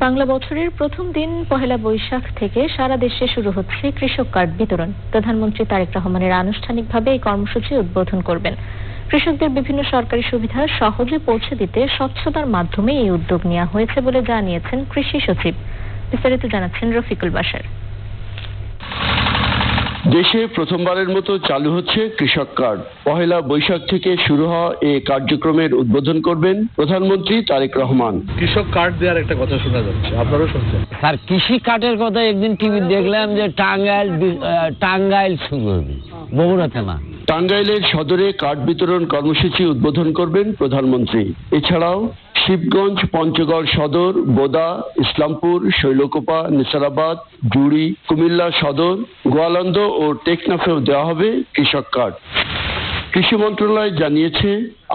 বাংলা বছরের প্রথম দিন পহেলা বৈশাখ থেকে সারা দেশে শুরু হচ্ছে কৃষক কার্ড বিতরণ। প্রধানমন্ত্রী তারেক রহমানের আনুষ্ঠানিকভাবে এই কর্মসূচি উদ্বোধন করবেন। কৃষকদের বিভিন্ন সরকারি সুবিধা সহজে পৌঁছে দিতে স্বচ্ছতার মাধ্যমে এই উদ্যোগ নেওয়া হয়েছে বলে জানিয়েছেন কৃষি সচিব। বিস্তারিত জানাচ্ছেন রফিকুল বাশার। দেশে প্রথমবারের মতো চালু হচ্ছে কৃষক কার্ড। পহেলা বৈশাখ থেকে শুরু হওয়া এই কার্যক্রমের উদ্বোধন করবেন প্রধানমন্ত্রী তারেক রহমান। কৃষক কার্ড দেওয়ার একটা কথা শোনা যাচ্ছে, আপনারাও শুনছেন? স্যার, কৃষি কার্ডের কথা একদিন টিভি দেখলাম যে টাঙ্গাইল শুরু হবে, বগুড়াতে না। টাঙ্গাইলের সদরে কার্ড বিতরণ কর্মসূচি উদ্বোধন করবেন প্রধানমন্ত্রী। এছাড়াও শিবগঞ্জ, পঞ্চগড় সদর, বোদা, ইসলামপুর, শৈলকুপা, নেসারাবাদ, জুড়ি, কুমিল্লা সদর, গোয়ালন্দ ও টেকনাফেও দেওয়া হবে কৃষক কার্ড। কৃষি মন্ত্রণালয় জানিয়েছে,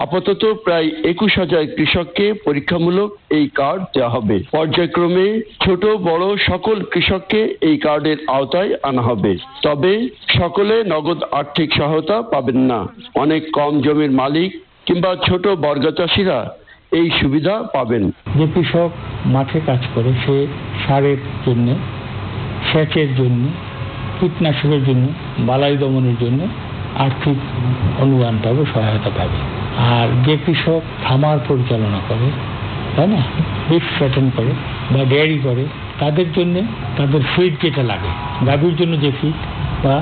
আপাতত প্রায় 21,000 কৃষককে পরীক্ষামূলক এই কার্ড দেওয়া হবে। পর্যায়ক্রমে ছোট বড় সকল কৃষককে এই কার্ডের আওতায় আনা হবে। তবে সকলে নগদ আর্থিক সহায়তা পাবেন না। অনেক কম জমির মালিক কিংবা ছোট বর্গা চাষিরা এই সুবিধা পাবেন। যে কৃষক মাঠে কাজ করে, সে সারের জন্য, সেচের জন্য, কীটনাশকের জন্য, বালাই দমনের জন্য আর্থিক অনুদান পাবে, সহায়তা পাবে। আর যে কৃষক খামার পরিচালনা করে, তাই না, বিফ ফ্যাটেন করে বা ডেয়ারি করে, তাদের জন্য তাদের ফিড যেটা লাগে, গাভীর জন্য যে ফিড বা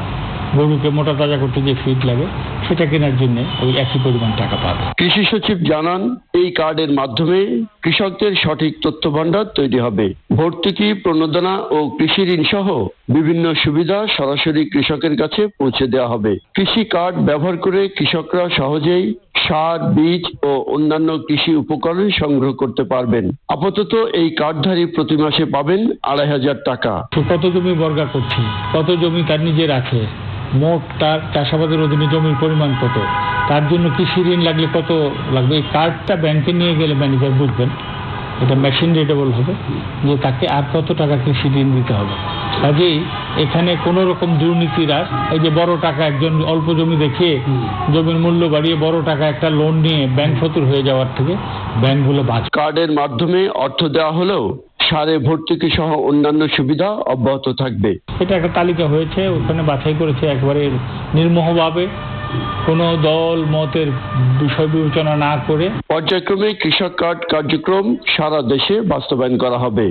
গরুকে মোটা তাজা করতে যে ফিড লাগে, সেটা কেনার জন্য ওই একই পরিমাণ টাকা পাবে। কৃষি সচিব জানান, এই কার্ডের মাধ্যমে কৃষকদের সঠিক তথ্য ভান্ডার তৈরি হবে। ভর্তুকি, প্রণোদনা ও কৃষি ঋণ সহ বিভিন্ন সুবিধা সরাসরি কৃষকের কাছে পৌঁছে দেওয়া হবে। কৃষি কার্ড ব্যবহার করে কৃষকরা সহজেই সার, বীজ ও অন্যান্য কৃষি উপকরণ সংগ্রহ করতে পারবেন। আপাতত এই কার্ডধারী প্রতি মাসে পাবেন 2,500 টাকা। কত জমি বর্গা করছে, কত জমি তার নিজের আছে, মোট তার চাষাবাদের অধীনে জমির পরিমাণ কত, তার জন্য কৃষি ঋণ লাগলে কত লাগবে, এই কার্ডটা ব্যাংকে নিয়ে গেলে ম্যানেজার বুঝবেন, এটা মেশিন রিডেবল হবে যে তাকে আর কত টাকা কৃষি ঋণ দিতে হবে। কাজেই এখানে কোনো রকম দুর্নীতির আর এই যে বড় টাকা একজন অল্প জমি দেখিয়ে জমির মূল্য বাড়িয়ে বড় টাকা একটা লোন নিয়ে ব্যাংক ফতুর হয়ে যাওয়ার থেকে ব্যাংকগুলো বাঁচবে। কার্ডের মাধ্যমে অর্থ দেওয়া হলেও সারে ভর্তুকি সহ অন্যান্য সুবিধা অব্যাহত থাকবে। এটা একটা তালিকা হয়েছে, ওখানে বাছাই করেছে একবারে নির্মোহভাবে, কোনো দল মতের বিষয় বিবেচনা না করে। পর্যায়ক্রমে কৃষক কার্ড কার্যক্রম সারা দেশে বাস্তবায়ন করা হবে।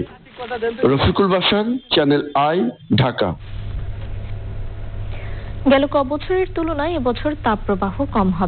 Rafiqul Bashar, channel I, Dhaka. গেল ক বছরের তুলনায় এবছর তাপপ্রবাহ কম হবে।